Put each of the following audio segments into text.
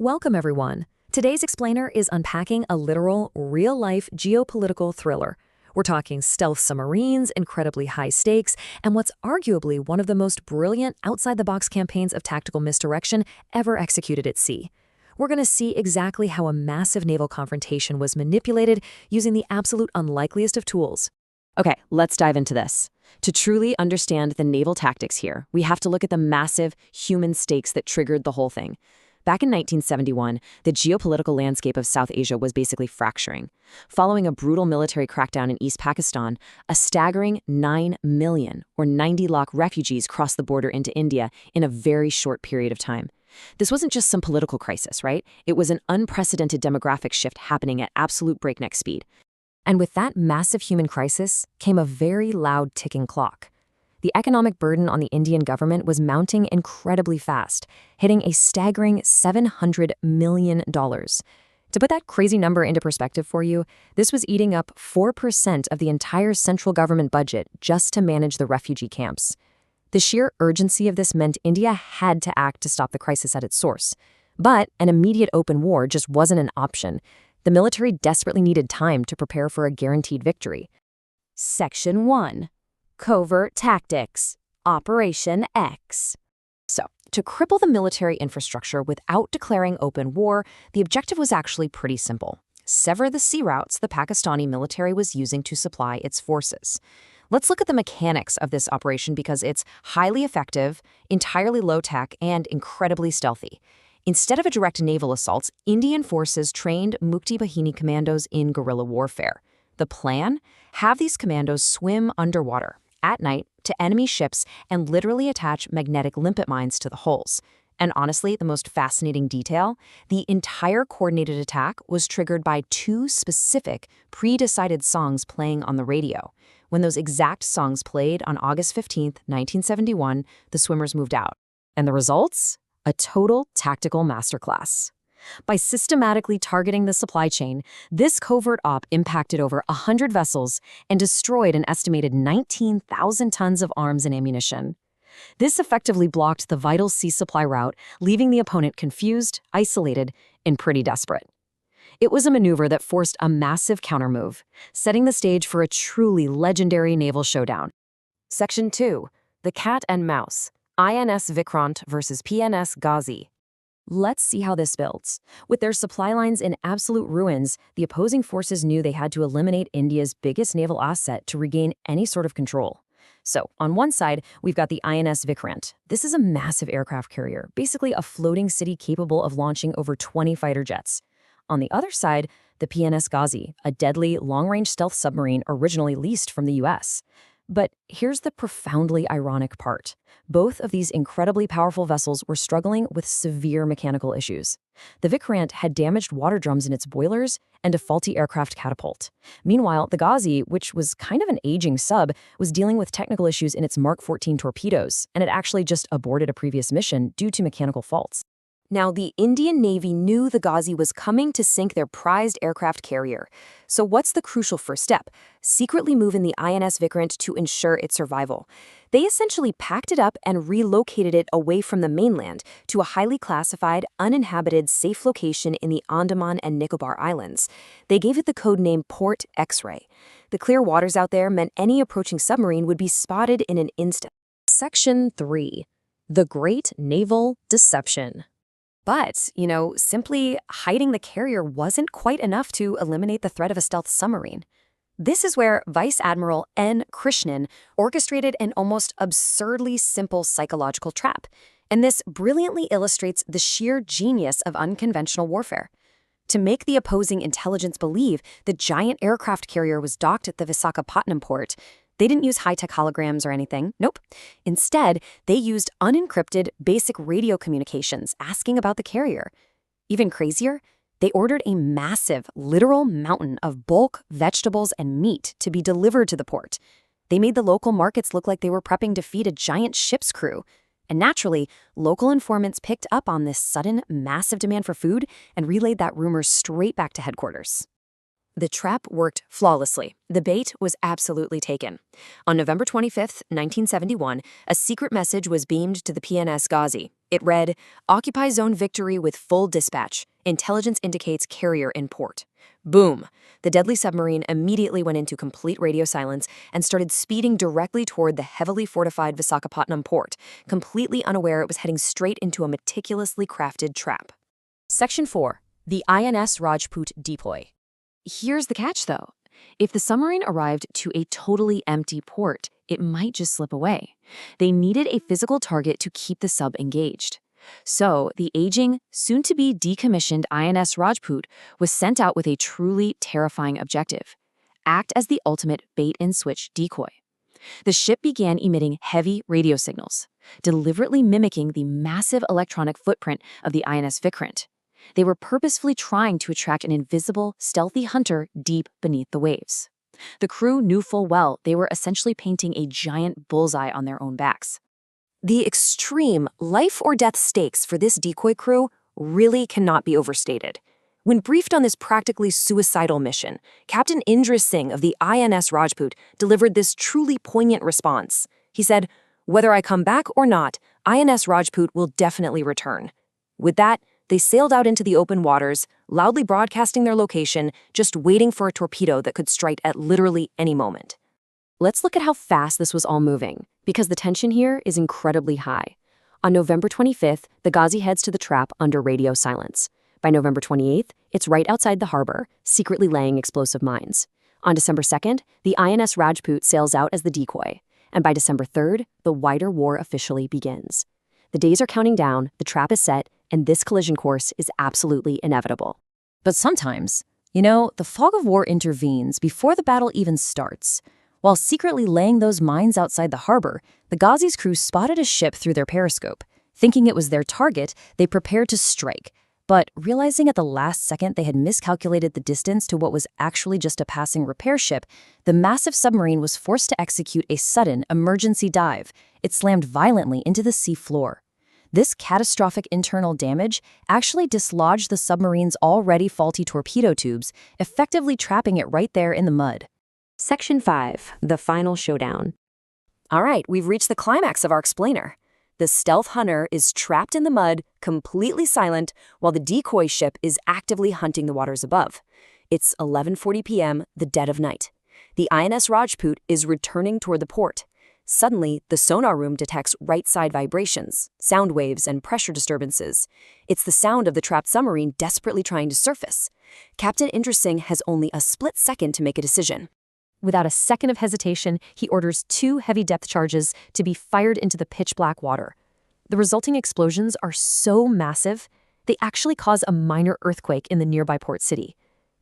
Welcome, everyone. Today's explainer is unpacking a literal, real-life geopolitical thriller. We're talking stealth submarines, incredibly high stakes, and what's arguably one of the most brilliant outside-the-box campaigns of tactical misdirection ever executed at sea. We're going to see exactly how a massive naval confrontation was manipulated using the absolute unlikeliest of tools. Okay, let's dive into this. To truly understand the naval tactics here, we have to look at the massive human stakes that triggered the whole thing. Back in 1971, the geopolitical landscape of South Asia was basically fracturing. Following a brutal military crackdown in East Pakistan, a staggering 9 million, or 90 lakh refugees crossed the border into India in a very short period of time. This wasn't just some political crisis, right? It was an unprecedented demographic shift happening at absolute breakneck speed. And with that massive human crisis came a very loud ticking clock. The economic burden on the Indian government was mounting incredibly fast, hitting a staggering $700 million. To put that crazy number into perspective for you, this was eating up 4% of the entire central government budget just to manage the refugee camps. The sheer urgency of this meant India had to act to stop the crisis at its source. But an immediate open war just wasn't an option. The military desperately needed time to prepare for a guaranteed victory. Section 1. Covert Tactics. Operation X. So, to cripple the military infrastructure without declaring open war, the objective was actually pretty simple. Sever the sea routes the Pakistani military was using to supply its forces. Let's look at the mechanics of this operation because it's highly effective, entirely low-tech, and incredibly stealthy. Instead of a direct naval assault, Indian forces trained Mukti Bahini commandos in guerrilla warfare. The plan? Have these commandos swim underwater at night to enemy ships and literally attach magnetic limpet mines to the hulls. And honestly, the most fascinating detail, the entire coordinated attack was triggered by two specific, pre-decided songs playing on the radio. When those exact songs played on August 15, 1971, the swimmers moved out. And the results? A total tactical masterclass. By systematically targeting the supply chain, this covert op impacted over 100 vessels and destroyed an estimated 19,000 tons of arms and ammunition. This effectively blocked the vital sea supply route, leaving the opponent confused, isolated, and pretty desperate. It was a maneuver that forced a massive countermove, setting the stage for a truly legendary naval showdown. Section 2. The Cat and Mouse. INS Vikrant versus PNS Ghazi. Let's see how this builds. With their supply lines in absolute ruins, the opposing forces knew they had to eliminate India's biggest naval asset to regain any sort of control. So, on one side, we've got the INS Vikrant. This is a massive aircraft carrier, basically a floating city capable of launching over 20 fighter jets. On the other side, the PNS Ghazi, a deadly, long-range stealth submarine originally leased from the US. But here's the profoundly ironic part. Both of these incredibly powerful vessels were struggling with severe mechanical issues. The Vikrant had damaged water drums in its boilers and a faulty aircraft catapult. Meanwhile, the Ghazi, which was kind of an aging sub, was dealing with technical issues in its Mark 14 torpedoes, and it actually just aborted a previous mission due to mechanical faults. Now, the Indian Navy knew the Ghazi was coming to sink their prized aircraft carrier. So what's the crucial first step? Secretly move in the INS Vikrant to ensure its survival. They essentially packed it up and relocated it away from the mainland to a highly classified, uninhabited, safe location in the Andaman and Nicobar Islands. They gave it the code name Port X-Ray. The clear waters out there meant any approaching submarine would be spotted in an instant. Section 3. The Great Naval Deception. But, simply hiding the carrier wasn't quite enough to eliminate the threat of a stealth submarine. This is where Vice Admiral N. Krishnan orchestrated an almost absurdly simple psychological trap. And this brilliantly illustrates the sheer genius of unconventional warfare. To make the opposing intelligence believe the giant aircraft carrier was docked at the Visakhapatnam port, they didn't use high-tech holograms or anything. Nope. Instead, they used unencrypted basic radio communications asking about the carrier. Even crazier, they ordered a massive, literal mountain of bulk vegetables and meat to be delivered to the port. They made the local markets look like they were prepping to feed a giant ship's crew. And naturally, local informants picked up on this sudden, massive demand for food and relayed that rumor straight back to headquarters. The trap worked flawlessly. The bait was absolutely taken. On November 25, 1971, a secret message was beamed to the PNS Ghazi. It read, "Occupy zone victory with full dispatch. Intelligence indicates carrier in port." Boom! The deadly submarine immediately went into complete radio silence and started speeding directly toward the heavily fortified Visakhapatnam port, completely unaware it was heading straight into a meticulously crafted trap. Section 4. The INS Rajput Decoy. Here's the catch, though. If the submarine arrived to a totally empty port, it might just slip away. They needed a physical target to keep the sub engaged. So, the aging, soon-to-be decommissioned INS Rajput was sent out with a truly terrifying objective: act as the ultimate bait-and-switch decoy. The ship began emitting heavy radio signals, deliberately mimicking the massive electronic footprint of the INS Vikrant. They were purposefully trying to attract an invisible, stealthy hunter deep beneath the waves. The crew knew full well they were essentially painting a giant bullseye on their own backs. The extreme life-or-death stakes for this decoy crew really cannot be overstated. When briefed on this practically suicidal mission, Captain Indra Singh of the INS Rajput delivered this truly poignant response. He said, "Whether I come back or not, INS Rajput will definitely return." With that, they sailed out into the open waters, loudly broadcasting their location, just waiting for a torpedo that could strike at literally any moment. Let's look at how fast this was all moving, because the tension here is incredibly high. On November 25th, the Ghazi heads to the trap under radio silence. By November 28th, it's right outside the harbor, secretly laying explosive mines. On December 2nd, the INS Rajput sails out as the decoy. And by December 3rd, the wider war officially begins. The days are counting down, the trap is set, and this collision course is absolutely inevitable. But sometimes, the fog of war intervenes before the battle even starts. While secretly laying those mines outside the harbor, the Ghazi's crew spotted a ship through their periscope. Thinking it was their target, they prepared to strike. But realizing at the last second they had miscalculated the distance to what was actually just a passing repair ship, the massive submarine was forced to execute a sudden emergency dive. It slammed violently into the sea floor. This catastrophic internal damage actually dislodged the submarine's already faulty torpedo tubes, effectively trapping it right there in the mud. Section 5. The Final Showdown. All right, we've reached the climax of our explainer. The stealth hunter is trapped in the mud, completely silent, while the decoy ship is actively hunting the waters above. It's 11:40 p.m., the dead of night. The INS Rajput is returning toward the port. Suddenly, the sonar room detects right-side vibrations, sound waves, and pressure disturbances. It's the sound of the trapped submarine desperately trying to surface. Captain Indra Singh has only a split second to make a decision. Without a second of hesitation, he orders 2 heavy depth charges to be fired into the pitch-black water. The resulting explosions are so massive, they actually cause a minor earthquake in the nearby port city.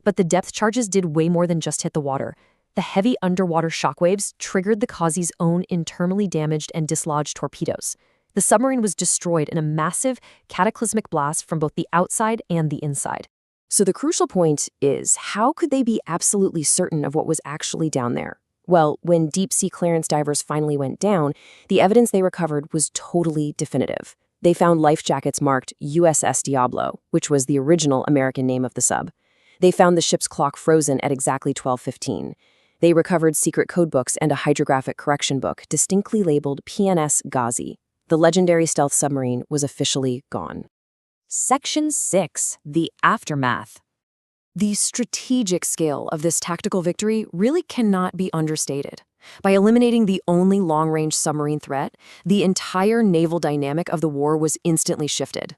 But the depth charges did way more than just hit the water. The heavy underwater shockwaves triggered the Ghazi's own internally damaged and dislodged torpedoes. The submarine was destroyed in a massive, cataclysmic blast from both the outside and the inside. So the crucial point is, how could they be absolutely certain of what was actually down there? Well, when deep-sea clearance divers finally went down, the evidence they recovered was totally definitive. They found life jackets marked USS Diablo, which was the original American name of the sub. They found the ship's clock frozen at exactly 12:15. They recovered secret codebooks and a hydrographic correction book distinctly labeled PNS Ghazi. The legendary stealth submarine was officially gone. Section 6. The Aftermath. The strategic scale of this tactical victory really cannot be understated. By eliminating the only long-range submarine threat, the entire naval dynamic of the war was instantly shifted.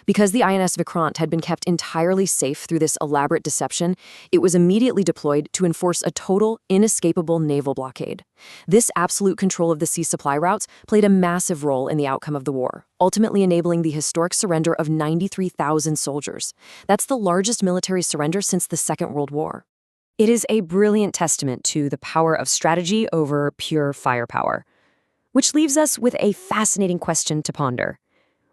Because the INS Vikrant had been kept entirely safe through this elaborate deception, it was immediately deployed to enforce a total, inescapable naval blockade. This absolute control of the sea supply routes played a massive role in the outcome of the war, ultimately enabling the historic surrender of 93,000 soldiers. That's the largest military surrender since the Second World War. It is a brilliant testament to the power of strategy over pure firepower. Which leaves us with a fascinating question to ponder.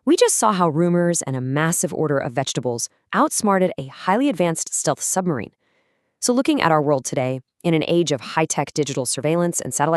We just saw how rumors and a massive order of vegetables outsmarted a highly advanced stealth submarine. So looking at our world today, in an age of high-tech digital surveillance and satellite